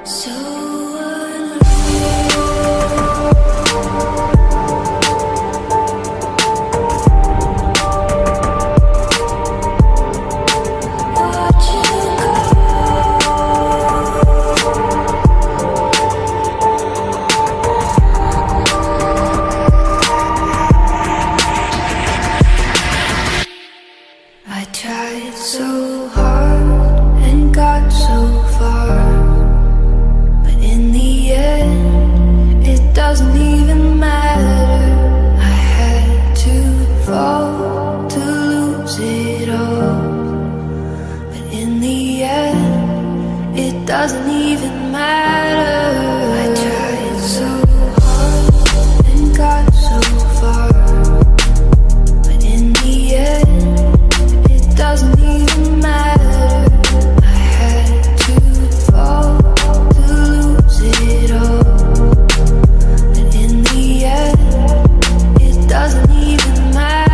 So I tried so hard and got so far, but in the end, it doesn't even matter. I had to fall to lose it all, but in the end, it doesn't even matter. I tried so hard and got so far, but in the end, it doesn't even matter. I had to fall to lose it all, but in the end, it doesn't even matter.